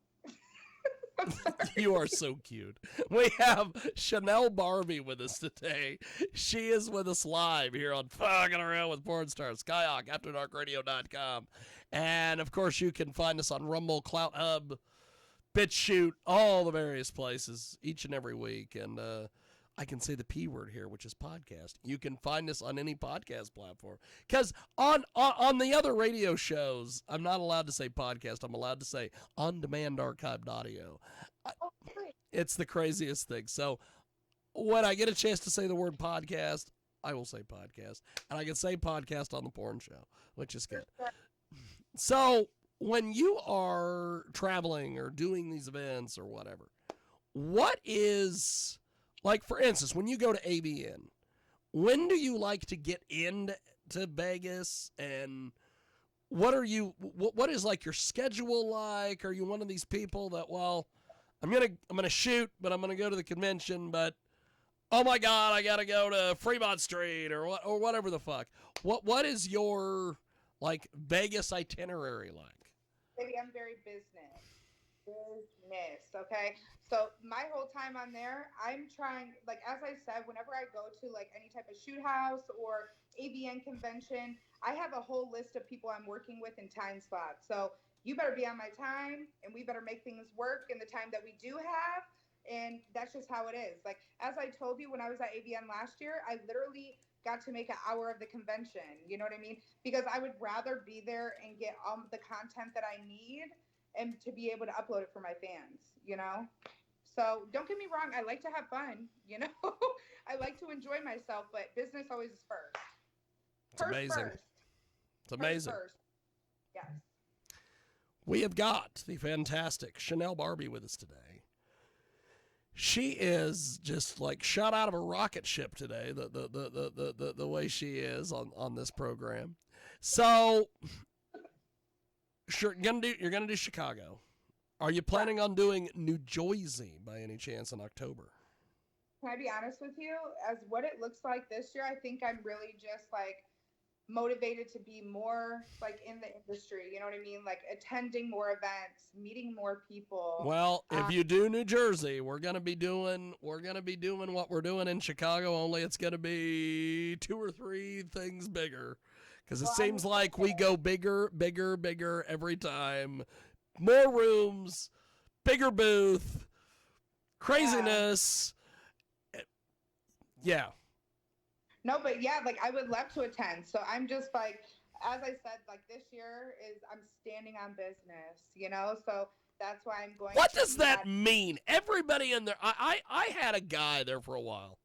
You are so cute. We have Chantel Barbie with us today. She is with us live here on Fucking Around with Porn Stars, Skyhawk, AfterDarkRadio.com. And of course, you can find us on Rumble, Clout Hub, BitChute, all the various places each and every week. And I can say the P word here, which is podcast. You can find us on any podcast platform. Because on the other radio shows, I'm not allowed to say podcast. I'm allowed to say on-demand archived audio. It's the craziest thing. So when I get a chance to say the word podcast, I will say podcast. And I can say podcast on the porn show, which is good. So when you are traveling or doing these events or whatever, what is... Like, for instance, when you go to AVN, when do you like to get into Vegas, and what is like your schedule like? Are you one of these people that, well, I'm gonna shoot, but I'm gonna go to the convention, but oh my God, I gotta go to Fremont Street or whatever the fuck. What is your like Vegas itinerary like? Maybe I'm very business, okay? So my whole time on there, I'm trying, like, as I said, whenever I go to like any type of shoot house or AVN convention, I have a whole list of people I'm working with in time slots. So you better be on my time and we better make things work in the time that we do have. And that's just how it is. Like, as I told you, when I was at AVN last year, I literally got to make an hour of the convention. You know what I mean? Because I would rather be there and get all the content that I need and to be able to upload it for my fans, you know? So don't get me wrong. I like to have fun, you know? I like to enjoy myself, but business always is first. It's amazing. It's amazing. First. Yes. We have got the fantastic Chantel Barbie with us today. She is just like shot out of a rocket ship today, the way she is on this program. So sure, you're gonna do Chicago. Are you planning on doing New Jersey by any chance in October? Can I be honest with you? As what it looks like this year, I think I'm really just like motivated to be more like in the industry, you know what I mean? Like attending more events, meeting more people. Well, if you do New Jersey, we're gonna be doing what we're doing in Chicago, only it's gonna be 2 or 3 things bigger. Because it seems like we go bigger every time. More rooms, bigger booth, craziness. Yeah. No, but yeah, like I would love to attend. So I'm just like, as I said, like this year I'm standing on business, you know? So that's why I'm going. What does that mean? Everybody in there, I had a guy there for a while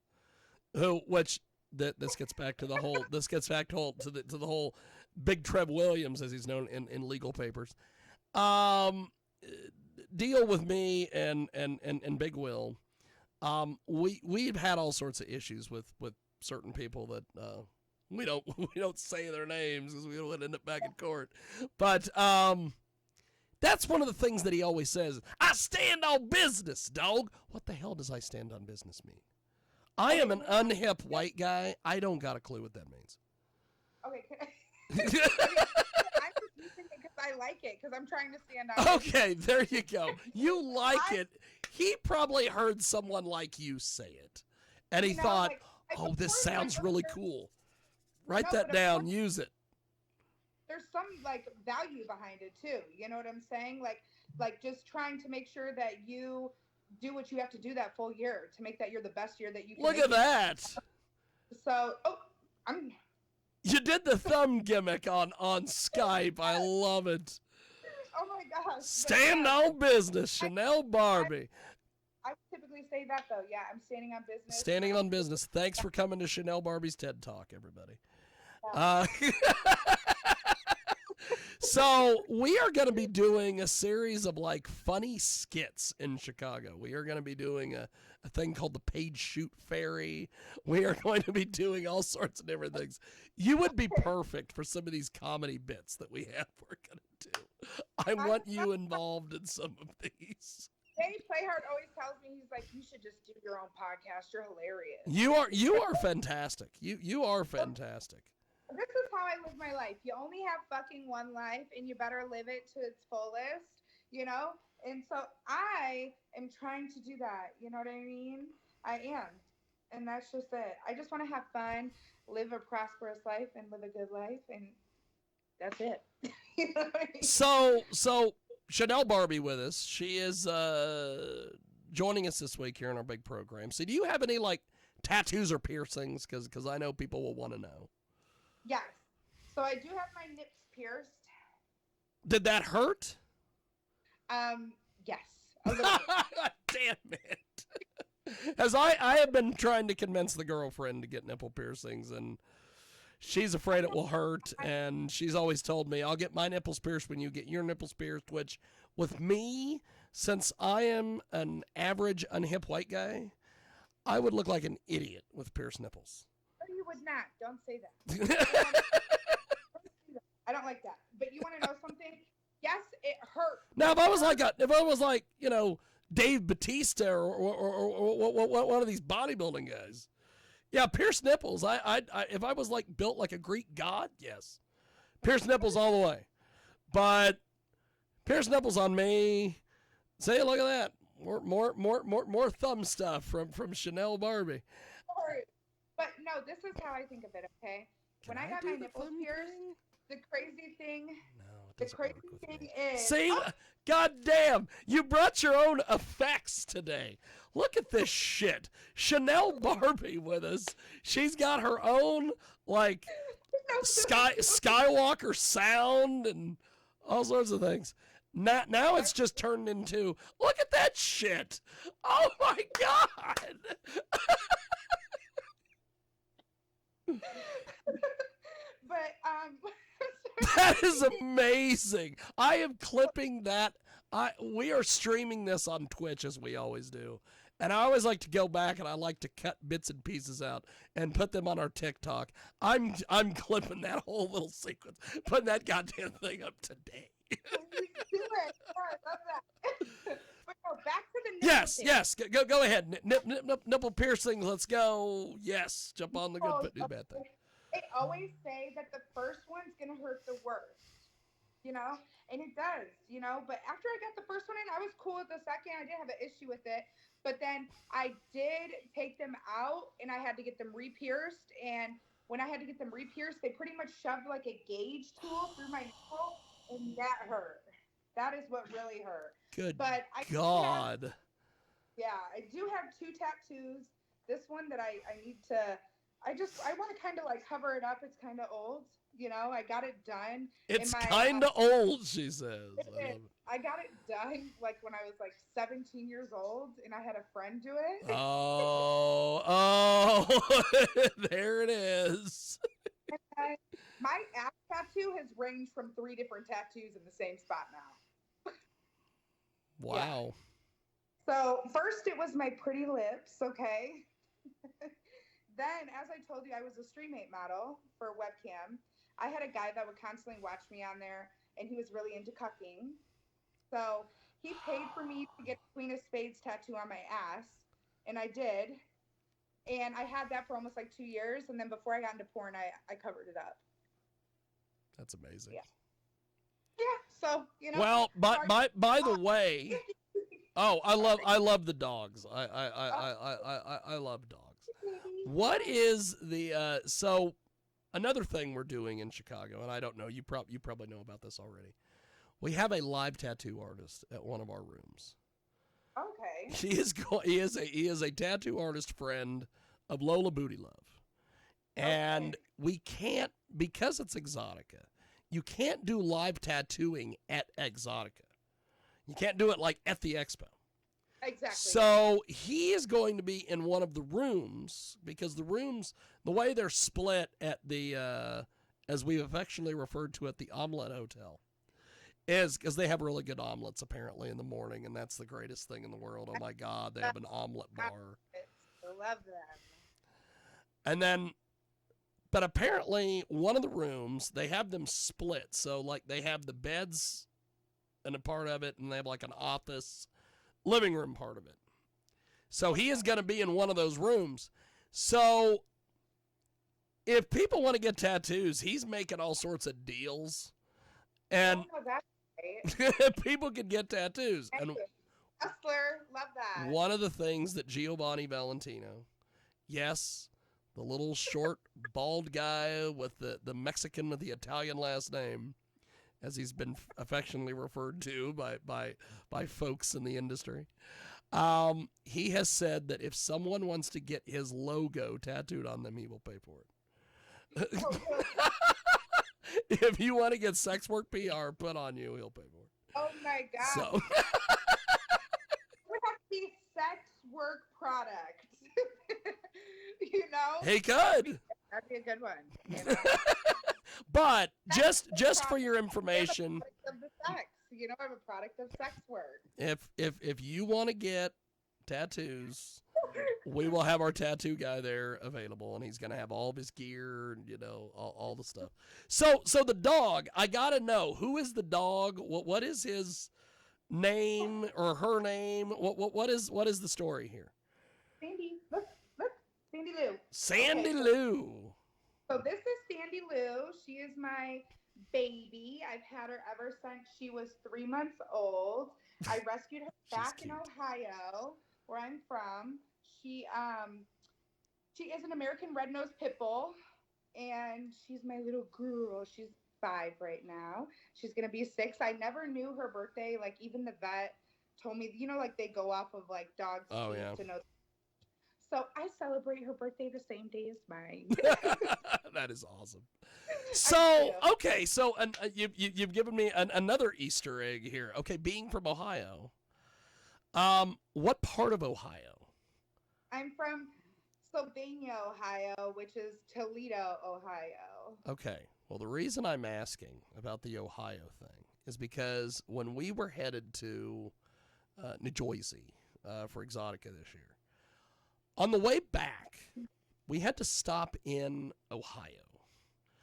this gets back to the whole, to the whole Big Trev Williams, as he's known in legal papers. Deal with me and Big Will. We've had all sorts of issues with certain people that we don't say their names because we don't end up back in court. But that's one of the things that he always says. I stand on business, dog. What the hell does I stand on business mean? I am an unhip white guy. I don't got a clue what that means. Okay. I'm just using it because I like it, because I'm trying to stand on. Okay, there you go. You like it. He probably heard someone like you say it, and he thought, like, oh, this sounds really cool. Write that down. Use it. There's some like value behind it too. You know what I'm saying? Like just trying to make sure that you do what you have to do that full year to make that year the best year that you can. Look at that. So, you did the thumb gimmick on Skype. I love it. Oh my gosh. Stand on business, Chantel Barbie. I typically say that though. Yeah, I'm standing on business. Standing on business. Thanks for coming to Chantel Barbie's TED Talk, everybody. So we are going to be doing a series of like funny skits in Chicago. We are going to be doing a thing called the Page Shoot Fairy. We are going to be doing all sorts of different things. You would be perfect for some of these comedy bits that we have we're going to do. I want you involved in some of these. Danny Playhard always tells me, he's like, you should just do your own podcast. You're hilarious. You are fantastic. You are fantastic. This is how I live my life. You only have fucking one life, and you better live it to its fullest, you know? And so I am trying to do that. You know what I mean? I am. And that's just it. I just want to have fun, live a prosperous life, and live a good life, and that's it. You know what I mean? So Chantel Barbie with us. She is joining us this week here in our big program. So do you have any like tattoos or piercings? Because I know people will want to know. Yes. So I do have my nips pierced. Did that hurt? Yes. A little bit. Damn it. As I have been trying to convince the girlfriend to get nipple piercings, and she's afraid it will hurt, and she's always told me, I'll get my nipples pierced when you get your nipples pierced, which with me, since I am an average unhip white guy, I would look like an idiot with pierced nipples. No, you would not. Don't say that. I don't like that. But you want to know something? Yes, it hurt. Now, if I was like, you know, Dave Bautista or one of these bodybuilding guys, yeah, pierced nipples. I if I was like built like a Greek god, yes, pierced nipples all the way. But pierced nipples on me. Say, look at that. More thumb stuff from Chanel Barbie. But no, this is how I think of it. Okay, when I got my nipples pierced, the crazy thing. The crazy thing is... See? Goddamn! You brought your own effects today. Look at this shit. Chanel Barbie with us. She's got her own, like, Skywalker sound and all sorts of things. Now it's just turned into, look at that shit. Oh, my God. But, that is amazing. I am clipping that. We are streaming this on Twitch as we always do. And I always like to go back and I like to cut bits and pieces out and put them on our TikTok. I'm clipping that whole little sequence, putting that goddamn thing up today. Do it. I love that. But no, back to the nipple thing. Yes. Go ahead. Nipple piercing. Let's go. Yes. Jump on the good new bad thing. They always say that the first one's going to hurt the worst, you know? And it does, you know? But after I got the first one in, I was cool with the second. I didn't have an issue with it. But then I did take them out, and I had to get them re-pierced. And when I had to get them re-pierced, they pretty much shoved like a gauge tool through my nipple, and that hurt. That is what really hurt. Good God. I do have 2 tattoos. This one that I need to... I want to kind of like cover it up. It's kind of old, you know. I got it done. It's kind of old, she says. I got it done like when I was like 17 years old, and I had a friend do it. Oh, there it is. And my ass tattoo has ranged from 3 different tattoos in the same spot now. Wow. Yeah. So first it was my pretty lips, okay. Then, as I told you, I was a streammate model for webcam. I had a guy that would constantly watch me on there, and he was really into cucking. So he paid for me to get Queen of Spades tattoo on my ass, and I did. And I had that for almost like 2 years, and then before I got into porn, I covered it up. That's amazing. Yeah, so, you know. Well, by the way, I love the dogs. I love dogs. What is the so another thing we're doing in Chicago, and I don't know, you probably know about this already. We have a live tattoo artist at one of our rooms. Okay. He is a tattoo artist friend of Lola Booty Love. And we can't, because it's Exotica, you can't do live tattooing at Exotica. You can't do it like at the expo. Exactly. So he is going to be in one of the rooms, because the rooms, the way they're split at the, as we've affectionately referred to it, the Omelet Hotel, is because they have really good omelets apparently in the morning, and that's the greatest thing in the world. Oh my God, they have an omelet bar. I love them. And then, but apparently one of the rooms, they have them split. So like they have the beds and a part of it, and they have like an office, living room part of it. So he is going to be in one of those rooms. So if people want to get tattoos, he's making all sorts of deals. And people can get tattoos. And Hustler, love that. one of the things that Giovanni Valentino, yes, the little short, bald guy with the Mexican with the Italian last name, as he's been affectionately referred to by folks in the industry. He has said that if someone wants to get his logo tattooed on them, he will pay for it. If you want to get sex work PR put on you, he'll pay for it. Oh my God. So it would have to be sex work product. You know? He could. That'd be a good one. You know? But just for your information, of the sex. You know, I'm a product of sex work. If you want to get tattoos we will have our tattoo guy there available, and he's going to have all of his gear and, all the stuff. So the dog, I got to know, who is the dog? What is his name or her name? What is the story here? Sandy, look, Sandy Lou. Sandy Okay, Lou. So this is Sandy Lou. She is my baby. I've had her ever since she was 3 months old. I rescued her back in Ohio, where I'm from. She is an American red-nosed pit bull, and she's my little girl. She's 5 right now. She's gonna be 6. I never knew her birthday. Like, even the vet told me, like they go off of like dogs' teeth to know. So I celebrate her birthday the same day as mine. That is awesome. So okay, so you've given me another Easter egg here. Okay, being from Ohio, what part of Ohio? I'm from Sylvania, Ohio, which is Toledo, Ohio. Okay, well, the reason I'm asking about the Ohio thing is because when we were headed to New Jersey for Exotica this year, on the way back, we had to stop in Ohio.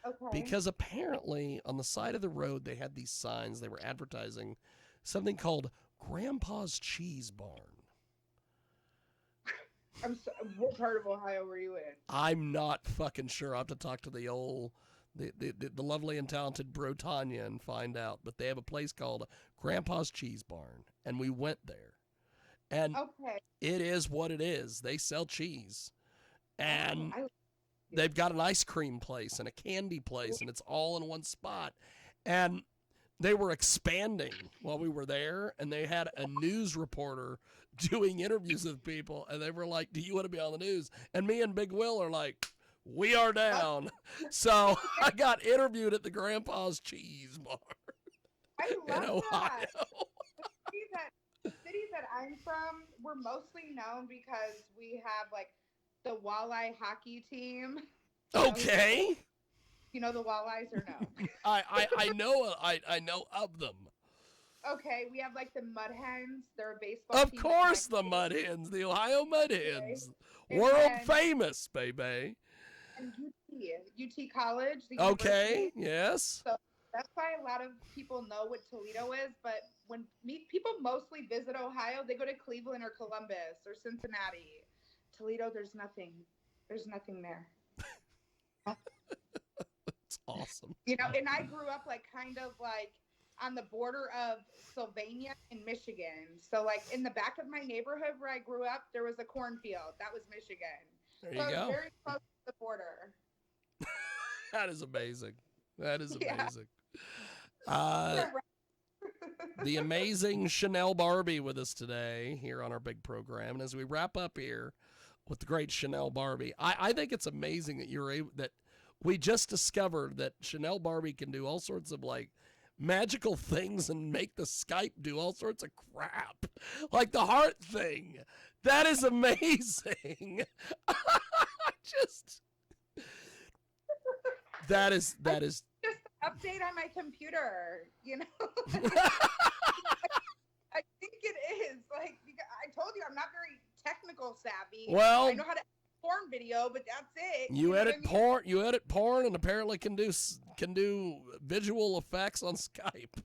Okay. Because apparently on the side of the road they had these signs. They were advertising something called Grandpa's Cheese Barn. What part of Ohio were you in? I'm not fucking sure. I'll have to talk to the lovely and talented Bro Tanya and find out. But they have a place called Grandpa's Cheese Barn, and we went there. And it is what it is. They sell cheese. And they've got an ice cream place and a candy place, and it's all in one spot. And they were expanding while we were there, and they had a news reporter doing interviews with people, and they were like, do you want to be on the news? And me and Big Will are like, we are down. So I got interviewed at the Grandpa's Cheese Bar in Ohio. The city that I'm from, we're mostly known because we have like the walleye hockey team. Okay. You know the walleyes or no? I know of them. Okay, we have like the Mud Hens. They're a baseball team. Of course, the Mud Hens, the Ohio Mud Hens, world famous, baby. And UT College. Okay, yes. So that's why a lot of people know what Toledo is. But when people mostly visit Ohio, they go to Cleveland or Columbus or Cincinnati. Toledo, there's nothing. There's nothing there. It's awesome. And I grew up kind of on the border of Sylvania and Michigan. So in the back of my neighborhood where I grew up, there was a cornfield. That was Michigan. There you go. Very close to the border. That is amazing. That is amazing. The amazing Chanel Barbie with us today here on our big program. And as we wrap up here with the great Chanel Barbie, I think it's amazing that that we just discovered that Chanel Barbie can do all sorts of magical things and make the Skype do all sorts of crap, like the heart thing. That is amazing. That is just an update on my computer, I think it is I told you I'm not very technical savvy. Well, I know how to edit porn video, but that's it. You edit porn, and apparently can do visual effects on Skype.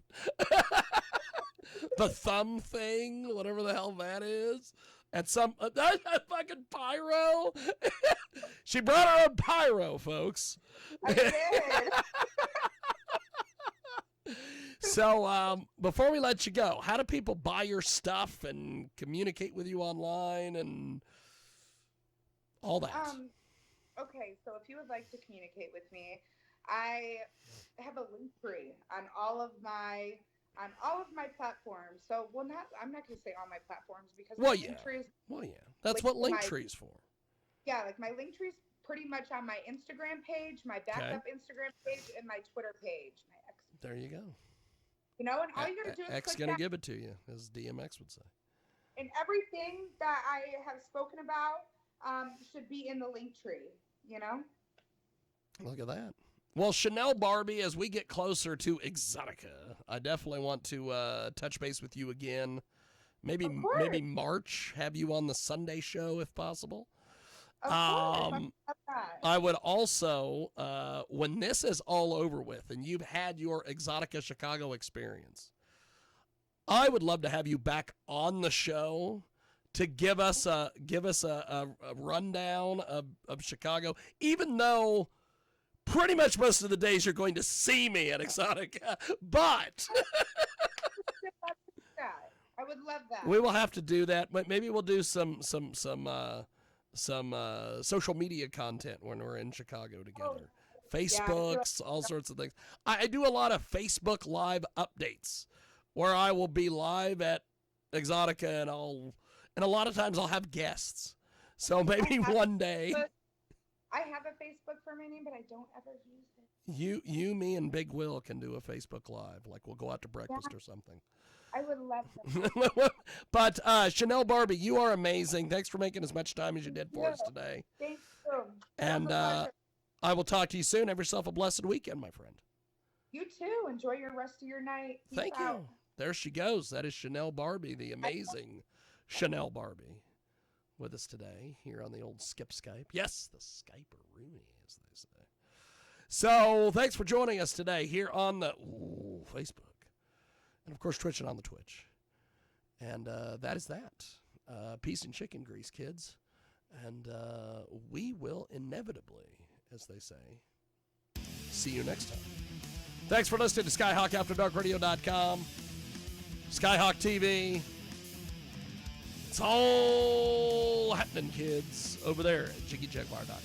The thumb thing, whatever the hell that is. And some fucking pyro. She brought her own pyro, folks. I did. So, before we let you go, how do people buy your stuff and communicate with you online and all that? Okay, so if you would like to communicate with me, I have a link tree on all of my platforms. So, I'm not going to say all my platforms because my link tree is that's what Linktree is for. Yeah, my link tree is pretty much on my Instagram page, my backup Instagram page, and my Twitter page. My X. There you go. And all you got to do is X going to give it to you, as DMX would say. And everything that I have spoken about should be in the link tree, Look at that. Well, Chanel Barbie, as we get closer to Exotica, I definitely want to touch base with you again. Maybe Of course. maybe March, have you on the Sunday show if possible. Of course. I love that. I would also, when this is all over with and you've had your Exotica Chicago experience, I would love to have you back on the show to give us a rundown of Chicago, even though pretty much most of the days you're going to see me at Exotica, but I would love that. we will have to do that. But maybe we'll do some social media content when we're in Chicago together. Facebooks, all sorts of things. I do a lot of Facebook Live updates where I will be live at Exotica and a lot of times I'll have guests. So maybe one day. I have a Facebook for my name, but I don't ever use it. You, me, and Big Will can do a Facebook Live. Like we'll go out to breakfast or something. I would love that. But Chanel Barbie, you are amazing. Thanks for making as much time as you did for us today. Thank you. And I will talk to you soon. Have yourself a blessed weekend, my friend. You too. Enjoy your rest of your night. Peace Thank out. you. There she goes. That is Chanel Barbie, the amazing Chanel Barbie, with us today here on the old Skip Skype. Yes, the Skype-a-rooney, as they say. So thanks for joining us today here on the Facebook. And, of course, Twitch and on the Twitch. And that is that. Peace and chicken grease, kids. And we will inevitably, as they say, see you next time. Thanks for listening to SkyhawkAfterDarkRadio.com. Skyhawk TV. It's all happening, kids, over there at JiggyJaguar.com.